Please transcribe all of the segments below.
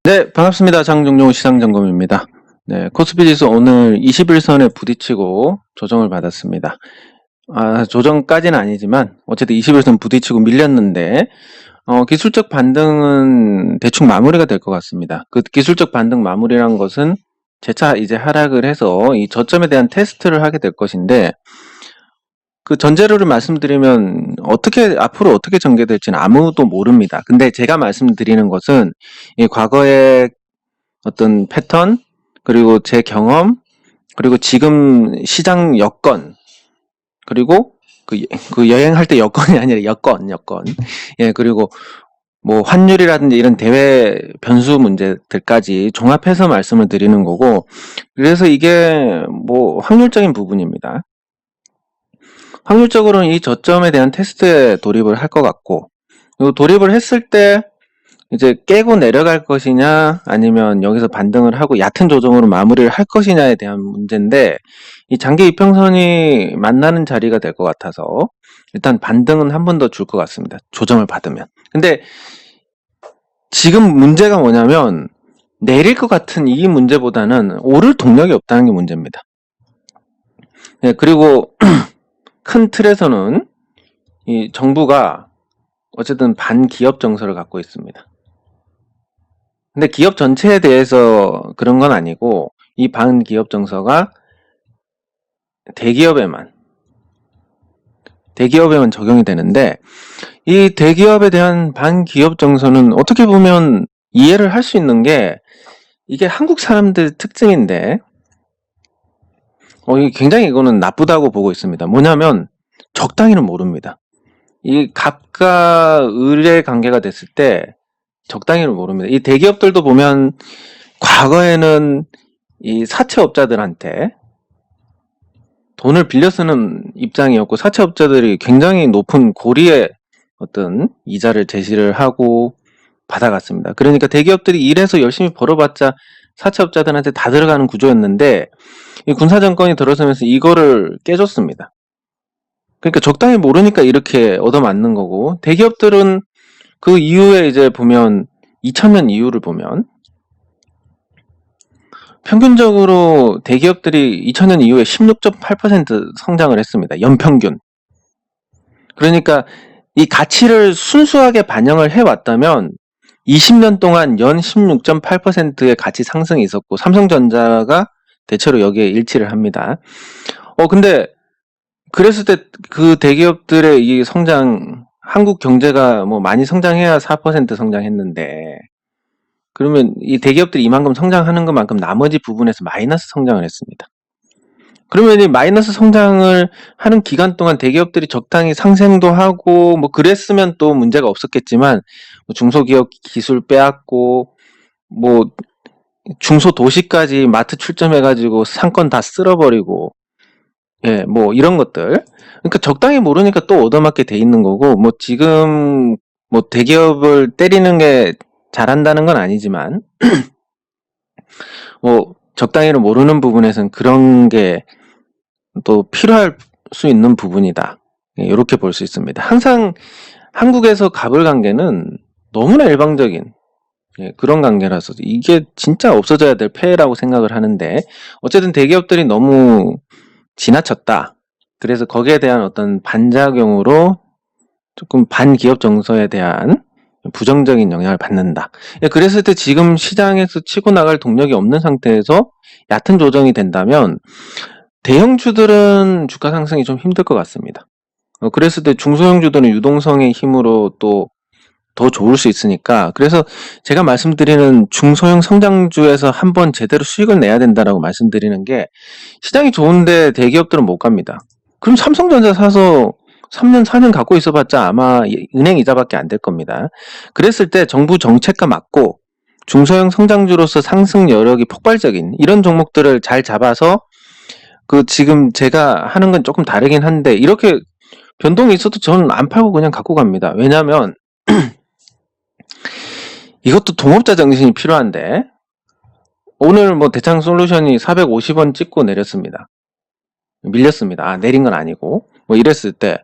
네, 반갑습니다. 장종용 시장점검입니다. 네, 코스피 지수 오늘 21선에 부딪히고 조정을 받았습니다. 조정까지는 아니지만 어쨌든 21선 부딪히고 밀렸는데 기술적 반등은 대충 마무리가 될 것 같습니다. 그 기술적 반등 마무리란 것은 재차 이제 하락을 해서 이 저점에 대한 테스트를 하게 될 것인데, 그 전제로를 말씀드리면 앞으로 어떻게 전개될지는 아무도 모릅니다. 근데 제가 말씀드리는 것은 이 과거의 어떤 패턴, 그리고 제 경험, 그리고 지금 시장 여건, 그리고 그 여행할 때 여건이 아니라 여건. 예, 그리고 뭐 환율이라든지 이런 대외 변수 문제들까지 종합해서 말씀을 드리는 거고, 그래서 이게 뭐 확률적인 부분입니다. 확률적으로는 이 저점에 대한 테스트에 돌입을 할 것 같고, 그리고 돌입을 했을 때 이제 깨고 내려갈 것이냐, 아니면 여기서 반등을 하고 얕은 조정으로 마무리를 할 것이냐에 대한 문제인데, 이 장기 이평선이 만나는 자리가 될 것 같아서 일단 반등은 한 번 더 줄 것 같습니다. 조정을 받으면. 근데 지금 문제가 뭐냐면, 내릴 것 같은 이 문제보다는 오를 동력이 없다는 게 문제입니다. 네, 그리고 큰 틀에서는 이 정부가 어쨌든 반기업 정서를 갖고 있습니다. 근데 기업 전체에 대해서 그런 건 아니고, 이 반기업 정서가 대기업에만 적용이 되는데, 이 대기업에 대한 반기업 정서는 어떻게 보면 이해를 할 수 있는 게, 이게 한국 사람들 특징인데, 이게 굉장히 이거는 나쁘다고 보고 있습니다. 뭐냐면 적당히는 모릅니다. 이 갑과 을의 관계가 됐을 때 적당히는 모릅니다. 이 대기업들도 보면 과거에는 이 사채업자들한테 돈을 빌려 쓰는 입장이었고, 사채업자들이 굉장히 높은 고리의 어떤 이자를 제시를 하고 받아갔습니다. 그러니까 대기업들이 일해서 열심히 벌어봤자 사채업자들한테 다 들어가는 구조였는데, 이 군사정권이 들어서면서 이거를 깨줬습니다. 그러니까 적당히 모르니까 이렇게 얻어맞는 거고, 대기업들은 그 이후에 이제 보면 2000년 이후를 보면 평균적으로 대기업들이 2000년 이후에 16.8% 성장을 했습니다. 연평균. 그러니까 이 가치를 순수하게 반영을 해왔다면 20년 동안 연 16.8%의 가치 상승이 있었고, 삼성전자가 대체로 여기에 일치를 합니다. 근데 그랬을 때 그 대기업들의 이 성장, 한국 경제가 뭐 많이 성장해야 4% 성장했는데, 그러면 이 대기업들이 이만큼 성장하는 것만큼 나머지 부분에서 마이너스 성장을 했습니다. 그러면 이 마이너스 성장을 하는 기간 동안 대기업들이 적당히 상생도 하고 뭐 그랬으면 또 문제가 없었겠지만, 뭐 중소기업 기술 빼앗고 뭐 중소도시까지 마트 출점해가지고 상권 다 쓸어버리고, 예, 뭐 이런 것들. 그러니까 적당히 모르니까 또 얻어맞게 돼 있는 거고, 뭐 지금 뭐 대기업을 때리는 게 잘한다는 건 아니지만, 뭐 적당히는 모르는 부분에서는 그런 게 또 필요할 수 있는 부분이다. 예, 이렇게 볼 수 있습니다. 항상 한국에서 갑을 관계는 너무나 일방적인, 예, 그런 관계라서 이게 진짜 없어져야 될 폐해라고 생각을 하는데, 어쨌든 대기업들이 너무 지나쳤다. 그래서 거기에 대한 어떤 반작용으로 조금 반기업 정서에 대한 부정적인 영향을 받는다. 예, 그랬을 때 지금 시장에서 치고 나갈 동력이 없는 상태에서 얕은 조정이 된다면 대형주들은 주가 상승이 좀 힘들 것 같습니다. 그랬을 때 중소형주들은 유동성의 힘으로 또 더 좋을 수 있으니까, 그래서 제가 말씀드리는 중소형 성장주에서 한번 제대로 수익을 내야 된다라고 말씀드리는 게, 시장이 좋은데 대기업들은 못 갑니다. 그럼 삼성전자 사서 3년, 4년 갖고 있어봤자 아마 은행 이자밖에 안 될 겁니다. 그랬을 때 정부 정책과 맞고 중소형 성장주로서 상승 여력이 폭발적인 이런 종목들을 잘 잡아서, 그 지금 제가 하는 건 조금 다르긴 한데 이렇게 변동이 있어도 저는 안 팔고 그냥 갖고 갑니다. 왜냐하면 이것도 동업자 정신이 필요한데, 오늘 뭐 대창솔루션이 450원 찍고 내렸습니다. 밀렸습니다. 내린 건 아니고. 뭐 이랬을 때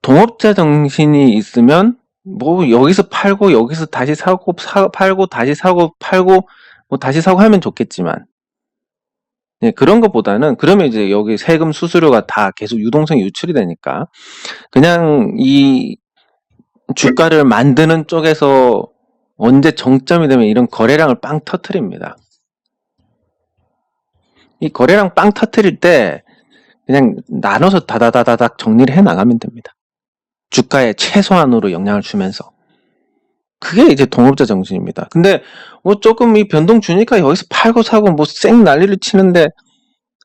동업자 정신이 있으면 뭐 여기서 팔고 여기서 다시 사고 팔고 다시 사고 팔고 뭐 다시 사고 하면 좋겠지만, 예, 그런 것보다는 그러면 이제 여기 세금 수수료가 다 계속 유동성이 유출이 되니까 그냥 이 주가를 만드는 쪽에서 언제 정점이 되면 이런 거래량을 빵 터트립니다. 이 거래량 빵 터트릴 때 그냥 나눠서 다다다다닥 정리를 해 나가면 됩니다. 주가에 최소한으로 영향을 주면서. 그게 이제 동업자 정신입니다. 근데 뭐 조금 이 변동 주니까 여기서 팔고 사고 뭐 쌩 난리를 치는데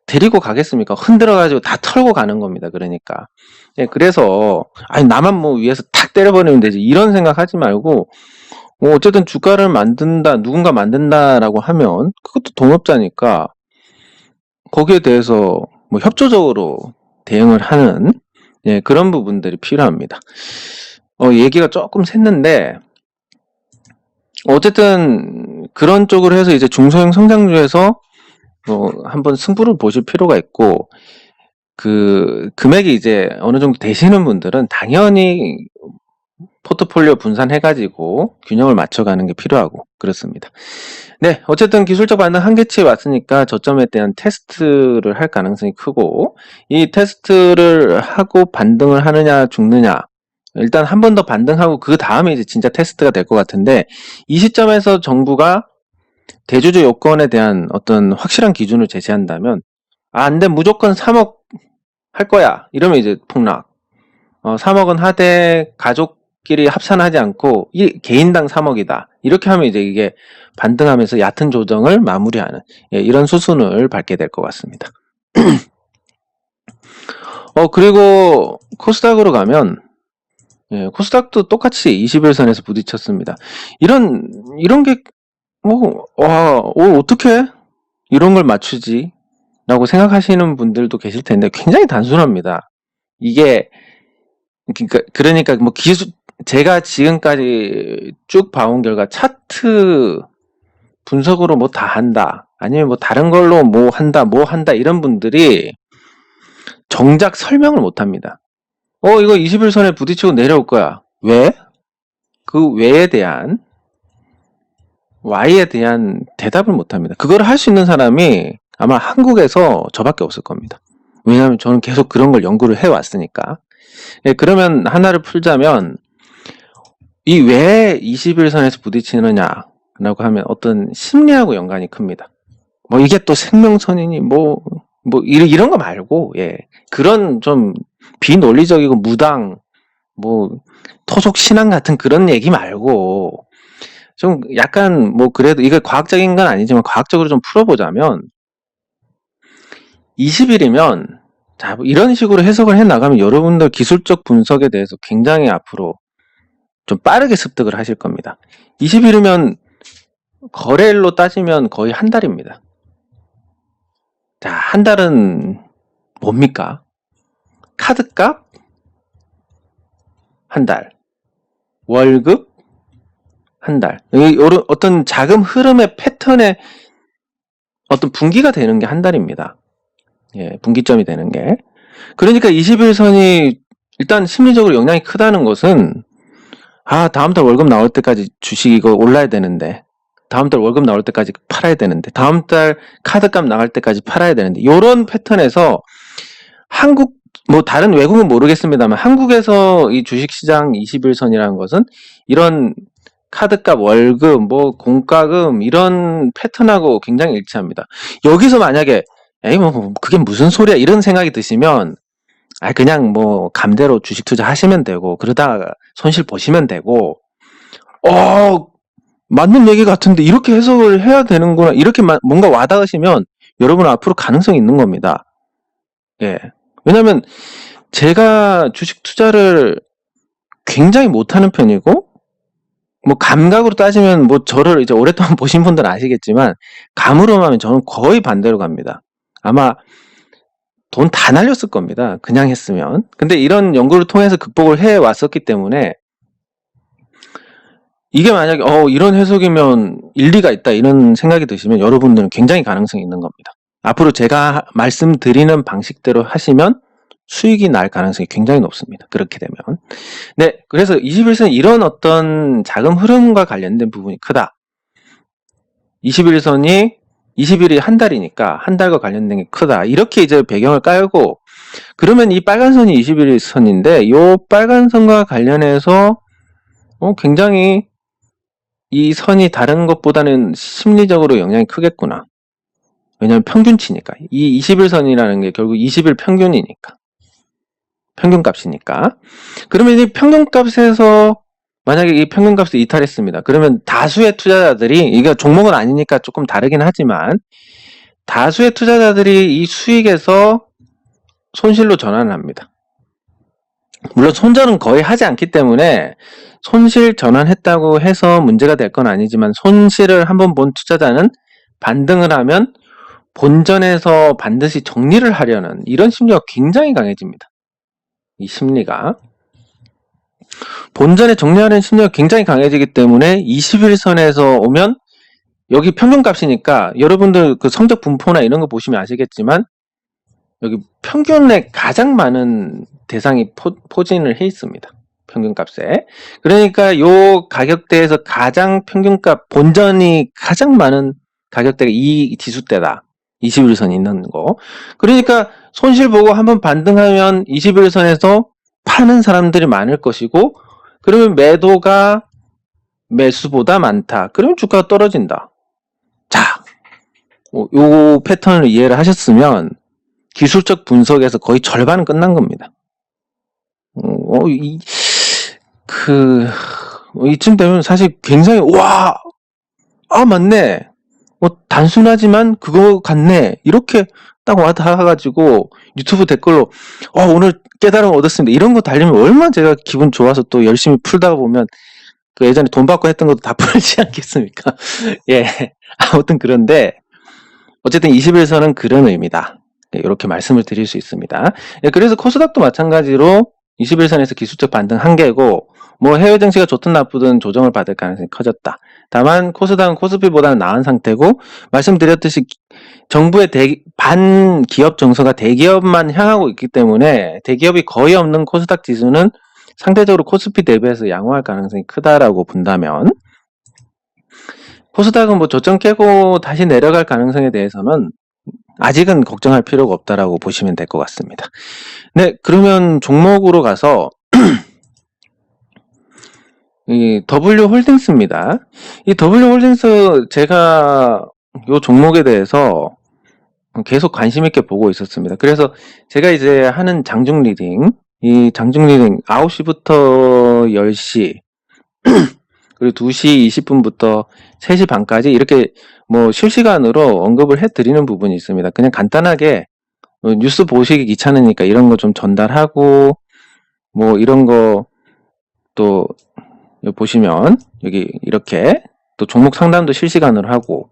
데리고 가겠습니까? 흔들어가지고 다 털고 가는 겁니다. 그러니까. 예, 그래서 아니 나만 뭐 위에서 탁 때려버리면 되지 이런 생각하지 말고 뭐 어쨌든 주가를 만든다, 누군가 만든다라고 하면 그것도 동업자니까 거기에 대해서 뭐 협조적으로 대응을 하는, 예, 그런 부분들이 필요합니다. 얘기가 조금 샜는데 어쨌든 그런 쪽으로 해서 이제 중소형 성장주에서 한번 승부를 보실 필요가 있고, 그 금액이 이제 어느 정도 되시는 분들은 당연히 포트폴리오 분산해가지고 균형을 맞춰가는 게 필요하고 그렇습니다. 네, 어쨌든 기술적 반등 한계치에 왔으니까 저점에 대한 테스트를 할 가능성이 크고, 이 테스트를 하고 반등을 하느냐 죽느냐, 일단 한 번 더 반등하고 그 다음에 이제 진짜 테스트가 될 것 같은데, 이 시점에서 정부가 대주주 요건에 대한 어떤 확실한 기준을 제시한다면, 안 돼, 무조건 3억 할 거야 이러면 이제 폭락. 3억은 하되 가족끼리 합산하지 않고 개인당 3억이다 이렇게 하면 이제 이게 반등하면서 얕은 조정을 마무리하는, 예, 이런 수순을 밟게 될 것 같습니다. 그리고 코스닥으로 가면, 예, 코스닥도 똑같이 21선에서 부딪혔습니다. 이런 게 어떻게 이런 걸 맞추지? 라고 생각하시는 분들도 계실 텐데 굉장히 단순합니다. 이게 그러니까 뭐 제가 지금까지 쭉 봐온 결과 차트 분석으로 뭐 다 한다, 아니면 뭐 다른 걸로 뭐 한다 이런 분들이 정작 설명을 못 합니다. 이거 21선에 부딪히고 내려올 거야. 왜? 그 왜에 대한 Y에 대한 대답을 못 합니다. 그걸 할 수 있는 사람이 아마 한국에서 저밖에 없을 겁니다. 왜냐하면 저는 계속 그런 걸 연구를 해왔으니까. 예, 그러면 하나를 풀자면 이 왜 21선에서 부딪히느냐라고 하면 어떤 심리하고 연관이 큽니다. 뭐 이게 또 생명선이니 뭐 이런 거 말고, 예, 그런 좀 비논리적이고 무당 뭐 토속 신앙 같은 그런 얘기 말고 좀 약간 뭐 그래도 이거 과학적인 건 아니지만 과학적으로 좀 풀어보자면 20일이면 자, 이런 식으로 해석을 해 나가면 여러분들 기술적 분석에 대해서 굉장히 앞으로 좀 빠르게 습득을 하실 겁니다. 20일이면 거래일로 따지면 거의 한 달입니다. 자, 한 달은 뭡니까? 카드값 한 달, 월급 한 달. 어떤 자금 흐름의 패턴의 어떤 분기가 되는 게 한 달입니다. 예, 분기점이 되는 게. 그러니까 21선이 일단 심리적으로 영향이 크다는 것은, 다음 달 월급 나올 때까지 주식 이거 올라야 되는데, 다음 달 월급 나올 때까지 팔아야 되는데, 다음 달 카드값 나갈 때까지 팔아야 되는데, 요런 패턴에서 뭐 다른 외국은 모르겠습니다만 한국에서 이 주식시장 21선이라는 것은 이런 카드값, 월급, 뭐 공과금 이런 패턴하고 굉장히 일치합니다. 여기서 만약에 뭐 그게 무슨 소리야 이런 생각이 드시면 그냥 뭐 감대로 주식 투자하시면 되고 그러다가 손실 보시면 되고, 맞는 얘기 같은데 이렇게 해석을 해야 되는구나 이렇게 뭔가 와닿으시면 여러분 앞으로 가능성이 있는 겁니다. 예. 왜냐면 제가 주식 투자를 굉장히 못하는 편이고, 뭐 감각으로 따지면 뭐 저를 이제 오랫동안 보신 분들은 아시겠지만 감으로만 하면 저는 거의 반대로 갑니다. 아마 돈 다 날렸을 겁니다. 그냥 했으면. 근데 이런 연구를 통해서 극복을 해 왔었기 때문에 이게 만약에 이런 해석이면 일리가 있다 이런 생각이 드시면 여러분들은 굉장히 가능성이 있는 겁니다. 앞으로 제가 말씀드리는 방식대로 하시면 수익이 날 가능성이 굉장히 높습니다. 그렇게 되면. 네, 그래서 21선은 이런 어떤 자금 흐름과 관련된 부분이 크다. 21선이 20일이 한 달이니까 한 달과 관련된 게 크다. 이렇게 이제 배경을 깔고, 그러면 이 빨간 선이 21선인데 이 빨간 선과 관련해서 굉장히 이 선이 다른 것보다는 심리적으로 영향이 크겠구나. 왜냐하면 평균치니까. 이 21선이라는 게 결국 20일 평균이니까. 평균값이니까. 그러면 이 평균값에서 만약에 이 평균값을 이탈했습니다. 그러면 다수의 투자자들이, 이게 종목은 아니니까 조금 다르긴 하지만 다수의 투자자들이 이 수익에서 손실로 전환을 합니다. 물론 손절은 거의 하지 않기 때문에 손실 전환했다고 해서 문제가 될 건 아니지만, 손실을 한번 본 투자자는 반등을 하면 본전에서 반드시 정리를 하려는 이런 심리가 굉장히 강해집니다. 이 심리가. 본전에 정리하는 심리가 굉장히 강해지기 때문에 21선에서 오면 여기 평균값이니까 여러분들 그 성적 분포나 이런 거 보시면 아시겠지만 여기 평균에 가장 많은 대상이 포진을 해 있습니다. 평균값에. 그러니까 요 가격대에서 가장 평균값, 본전이 가장 많은 가격대가 이 지수대다. 21선이 있는 거. 그러니까 손실 보고 한번 반등하면 21선에서 파는 사람들이 많을 것이고, 그러면 매도가 매수보다 많다. 그러면 주가가 떨어진다. 자, 요 패턴을 이해를 하셨으면 기술적 분석에서 거의 절반은 끝난 겁니다. 이쯤 되면 사실 굉장히, 맞네. 단순하지만 그거 같네. 이렇게 딱 와닿아가지고 유튜브 댓글로, 오늘 깨달음 얻었습니다. 이런 거 달리면 얼마나 제가 기분 좋아서 또 열심히 풀다 보면 그 예전에 돈 받고 했던 것도 다 풀지 않겠습니까? 예. 아무튼 그런데, 어쨌든 21선은 그런 의미다. 이렇게 말씀을 드릴 수 있습니다. 예, 그래서 코스닥도 마찬가지로 21선에서 기술적 반등 한계고, 뭐 해외 증시가 좋든 나쁘든 조정을 받을 가능성이 커졌다. 다만 코스닥은 코스피보다는 나은 상태고, 말씀드렸듯이 정부의 반기업 정서가 대기업만 향하고 있기 때문에 대기업이 거의 없는 코스닥 지수는 상대적으로 코스피 대비해서 양호할 가능성이 크다라고 본다면, 코스닥은 뭐 저점 깨고 다시 내려갈 가능성에 대해서는 아직은 걱정할 필요가 없다라고 보시면 될 것 같습니다. 네, 그러면 종목으로 가서 이 W홀딩스입니다. 이 W홀딩스, 제가 이 종목에 대해서 계속 관심 있게 보고 있었습니다. 그래서 제가 이제 하는 장중 리딩, 이 장중 리딩 9시부터 10시 그리고 2시 20분부터 3시 반까지 이렇게 뭐 실시간으로 언급을 해드리는 부분이 있습니다. 그냥 간단하게 뉴스 보시기 귀찮으니까 이런 거 좀 전달하고, 뭐 이런 거 또 보시면 여기 이렇게 또 종목 상담도 실시간으로 하고,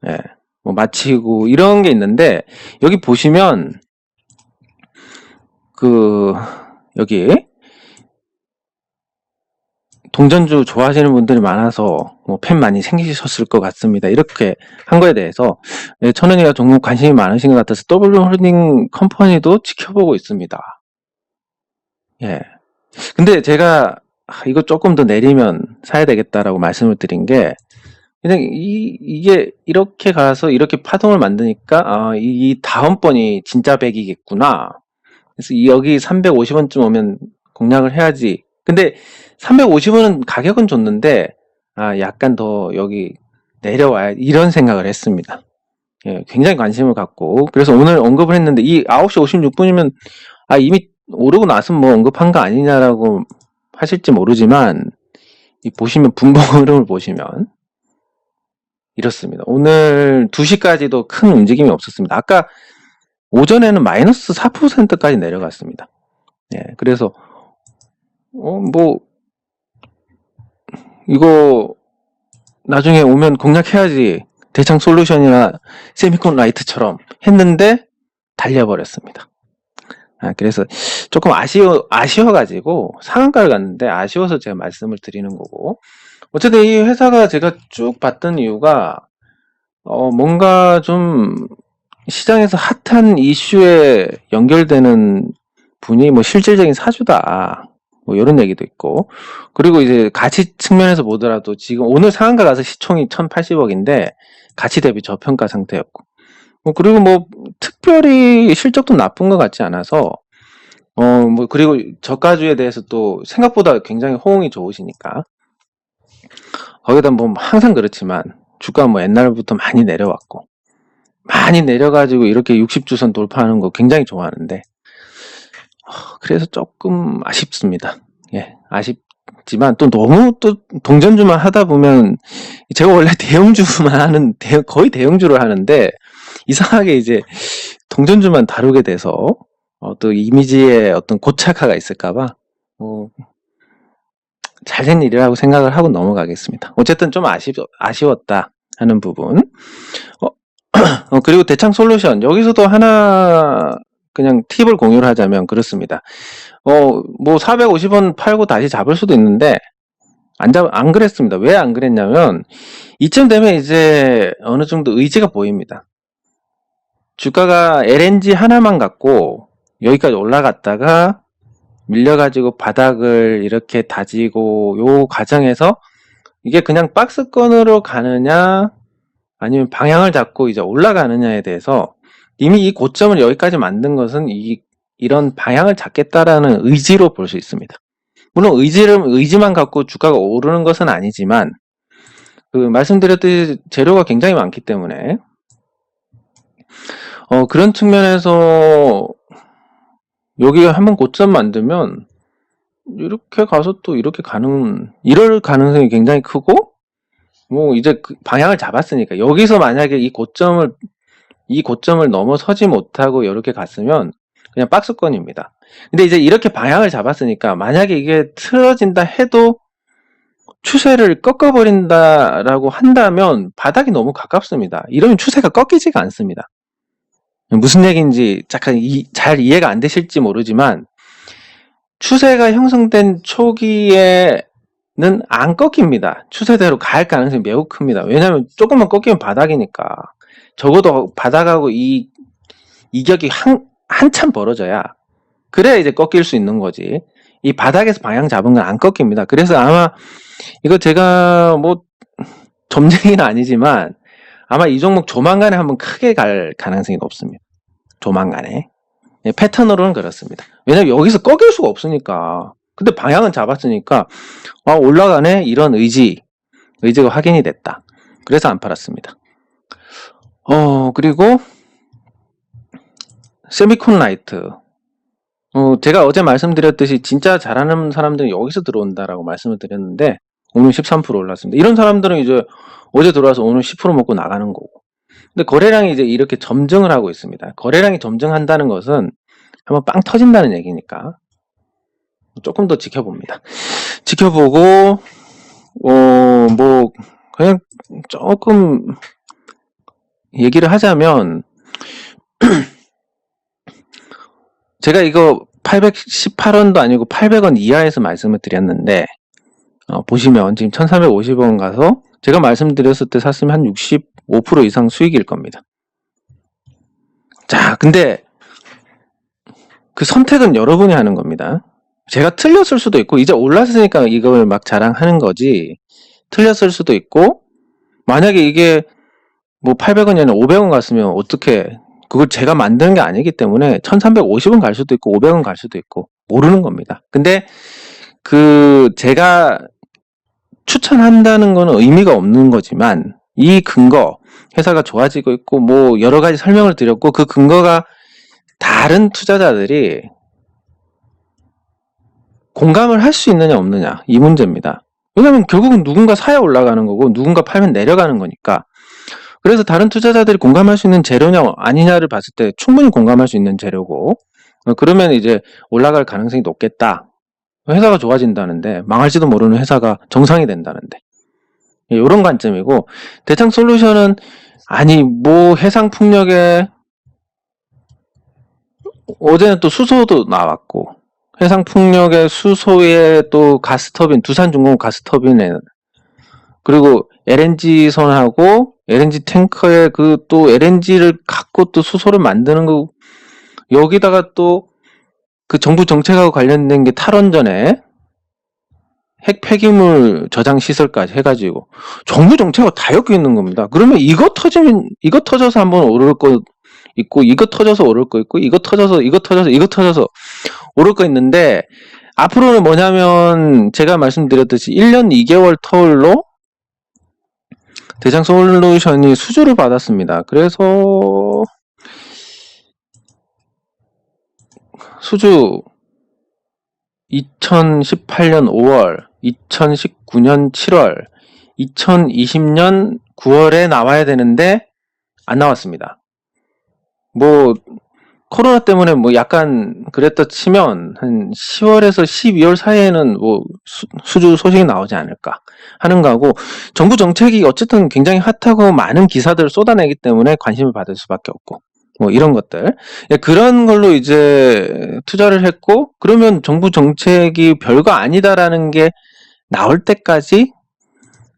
예, 뭐 마치고 이런 게 있는데, 여기 보시면 여기 동전주 좋아하시는 분들이 많아서 뭐 팬 많이 생기셨을 것 같습니다. 이렇게 한 거에 대해서 천은이가 종목 관심이 많으신 것 같아서 W홀딩 컴퍼니도 지켜보고 있습니다. 예. 근데 제가 이거 조금 더 내리면 사야 되겠다라고 말씀을 드린 게, 그냥 이게 이렇게 가서 이렇게 파동을 만드니까 이 다음번이 진짜 100이겠구나. 그래서 여기 350원쯤 오면 공략을 해야지. 근데 350원은 가격은 좋는데 약간 더 여기 내려와야, 이런 생각을 했습니다. 예, 굉장히 관심을 갖고, 그래서 오늘 언급을 했는데, 이 9시 56분이면 이미 오르고 나서 뭐 언급한 거 아니냐라고 하실지 모르지만, 이 보시면 분봉 흐름을 보시면 이렇습니다. 오늘 2시까지도 큰 움직임이 없었습니다. 아까 오전에는 마이너스 4%까지 내려갔습니다. 예, 그래서 뭐 이거 나중에 오면 공략해야지, 대창 솔루션이나 세미콘 라이트처럼 했는데 달려버렸습니다. 그래서 조금 아쉬워가지고 상한가를 갔는데, 아쉬워서 제가 말씀을 드리는 거고, 어쨌든 이 회사가 제가 쭉 봤던 이유가 뭔가 좀 시장에서 핫한 이슈에 연결되는 분이 뭐 실질적인 사주다. 뭐 이런 얘기도 있고. 그리고 이제 가치 측면에서 보더라도 지금 오늘 상한가 가서 시총이 1080억인데 가치 대비 저평가 상태였고. 그리고 뭐 특별히 실적도 나쁜 것 같지 않아서 뭐 그리고 저가주에 대해서 또 생각보다 굉장히 호응이 좋으시니까 거기다 뭐 항상 그렇지만 주가 뭐 옛날부터 많이 내려왔고 많이 내려가지고 이렇게 60주선 돌파하는 거 굉장히 좋아하는데 그래서 조금 아쉽습니다. 예, 아쉽지만 또 너무 또 동전주만 하다 보면 제가 원래 대형주만 하는 거의 대형주를 하는데 이상하게 이제 동전주만 다루게 돼서 또 이미지에 어떤 고착화가 있을까봐 잘된 일이라고 생각을 하고 넘어가겠습니다. 어쨌든 좀 아쉬웠다 하는 부분. 그리고 대창 솔루션 여기서도 하나 그냥 팁을 공유를 하자면 그렇습니다. 뭐 450원 팔고 다시 잡을 수도 있는데 안 그랬습니다. 왜 안 그랬냐면 이쯤 되면 이제 어느 정도 의지가 보입니다. 주가가 LNG 하나만 갖고 여기까지 올라갔다가 밀려가지고 바닥을 이렇게 다지고 요 과정에서 이게 그냥 박스권으로 가느냐 아니면 방향을 잡고 이제 올라가느냐에 대해서 이미 이 고점을 여기까지 만든 것은 이런 방향을 잡겠다라는 의지로 볼 수 있습니다. 물론 의지만 갖고 주가가 오르는 것은 아니지만 말씀드렸듯이 재료가 굉장히 많기 때문에 그런 측면에서 여기 한번 고점 만들면 이렇게 가서 또 이렇게 이럴 가능성이 굉장히 크고 뭐 이제 그 방향을 잡았으니까 여기서 만약에 이 고점을 넘어서지 못하고 이렇게 갔으면 그냥 박스권입니다. 근데 이제 이렇게 방향을 잡았으니까 만약에 이게 틀어진다 해도 추세를 꺾어버린다라고 한다면 바닥이 너무 가깝습니다. 이러면 추세가 꺾이지가 않습니다. 무슨 얘기인지 잠깐 잘 이해가 안 되실지 모르지만 추세가 형성된 초기에는 안 꺾입니다. 추세대로 갈 가능성이 매우 큽니다. 왜냐하면 조금만 꺾이면 바닥이니까 적어도 바닥하고 이 이격이 한참 벌어져야 그래야 이제 꺾일 수 있는 거지. 이 바닥에서 방향 잡은 건 안 꺾입니다. 그래서 아마 이거 제가 뭐 점쟁이는 아니지만 아마 이 종목 조만간에 한번 크게 갈 가능성이 높습니다. 조만간에. 예, 패턴으로는 그렇습니다. 왜냐면 여기서 꺾일 수가 없으니까. 근데 방향은 잡았으니까 올라가네 이런 의지가 확인이 됐다. 그래서 안 팔았습니다. 그리고 세미콘 라이트. 제가 어제 말씀드렸듯이 진짜 잘하는 사람들은 여기서 들어온다라고 말씀을 드렸는데 오늘 13% 올랐습니다. 이런 사람들은 이제 어제 들어와서 오늘 10% 먹고 나가는 거고. 근데 거래량이 이제 이렇게 점증을 하고 있습니다. 거래량이 점증한다는 것은 한번 빵 터진다는 얘기니까 조금 더 지켜봅니다. 지켜보고 뭐 그냥 조금 얘기를 하자면 제가 이거 818원도 아니고 800원 이하에서 말씀을 드렸는데 보시면 지금 1350원 가서 제가 말씀드렸을 때 샀으면 한 65% 이상 수익일 겁니다. 자, 근데 그 선택은 여러분이 하는 겁니다. 제가 틀렸을 수도 있고 이제 올랐으니까 이걸 막 자랑하는 거지 틀렸을 수도 있고 만약에 이게 뭐 800원이 아니라 500원 갔으면 어떻게 그걸 제가 만드는 게 아니기 때문에 1350원 갈 수도 있고 500원 갈 수도 있고 모르는 겁니다. 근데 제가 추천한다는 거는 의미가 없는 거지만 이 근거 회사가 좋아지고 있고 뭐 여러 가지 설명을 드렸고 그 근거가 다른 투자자들이 공감을 할 수 있느냐 없느냐 이 문제입니다. 왜냐면 결국은 누군가 사야 올라가는 거고 누군가 팔면 내려가는 거니까 그래서 다른 투자자들이 공감할 수 있는 재료냐 아니냐를 봤을 때 충분히 공감할 수 있는 재료고 그러면 이제 올라갈 가능성이 높겠다. 회사가 좋아진다는데 망할지도 모르는 회사가 정상이 된다는데 이런 관점이고 대창 솔루션은 아니 뭐 해상풍력에 어제는 또 수소도 나왔고 해상풍력의 수소에 또 가스터빈 두산중공업 가스터빈에 그리고 LNG선하고 LNG 탱커에 그 또 LNG를 갖고 또 수소를 만드는 거, 여기다가 또 그 정부 정책하고 관련된 게 탈원전에 핵 폐기물 저장 시설까지 해가지고 정부 정책하고 다 엮여 있는 겁니다. 그러면 이거 터져서 한번 오를 거 있고, 이거 터져서 오를 거 있고, 이거 터져서 오를 거 있는데, 앞으로는 뭐냐면 제가 말씀드렸듯이 1년 2개월 터울로 대장솔루션이 수주를 받았습니다. 그래서 수주 2018년 5월, 2019년 7월, 2020년 9월에 나와야 되는데 안 나왔습니다. 뭐 코로나 때문에 뭐 약간 그랬다 치면 한 10월에서 12월 사이에는 뭐 수주 소식이 나오지 않을까 하는 거고, 정부 정책이 어쨌든 굉장히 핫하고 많은 기사들을 쏟아내기 때문에 관심을 받을 수밖에 없고, 뭐 이런 것들, 그런 걸로 이제 투자를 했고, 그러면 정부 정책이 별거 아니다라는 게 나올 때까지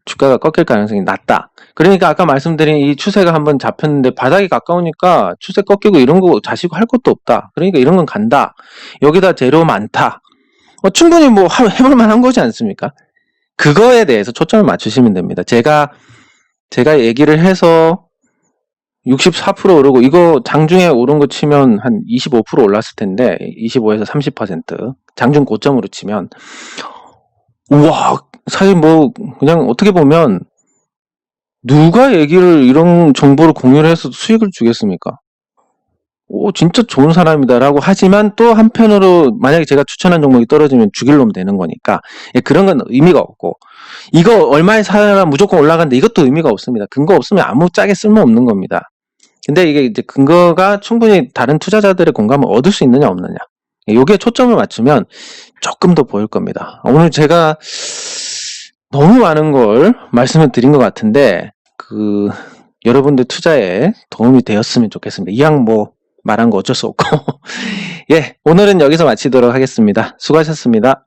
주가가 꺾일 가능성이 낮다. 그러니까 아까 말씀드린 이 추세가 한번 잡혔는데 바닥이 가까우니까 추세 꺾이고 이런 거 자시고 할 것도 없다. 그러니까 이런 건 간다. 여기다 재료 많다. 충분히 뭐 해볼 만한 거지 않습니까? 그거에 대해서 초점을 맞추시면 됩니다. 제가 얘기를 해서 64% 오르고, 이거 장중에 오른 거 치면 한 25% 올랐을 텐데, 25에서 30% 장중 고점으로 치면, 우와, 사실 뭐 그냥 어떻게 보면 누가 이런 정보를 공유를 해서 수익을 주겠습니까? 오, 진짜 좋은 사람이다라고 하지만, 또 한편으로 만약에 제가 추천한 종목이 떨어지면 죽일 놈 되는 거니까, 그런 건 의미가 없고, 이거 얼마에 사야 무조건 올라간다, 이것도 의미가 없습니다. 근거 없으면 아무 짝에 쓸모없는 겁니다. 근데 이게 이제 근거가 충분히 다른 투자자들의 공감을 얻을 수 있느냐 없느냐, 여기에 초점을 맞추면 조금 더 보일 겁니다. 오늘 제가 너무 많은 걸 말씀을 드린 것 같은데, 여러분들 투자에 도움이 되었으면 좋겠습니다. 이왕 뭐 말한 거 어쩔 수 없고. 예, 오늘은 여기서 마치도록 하겠습니다. 수고하셨습니다.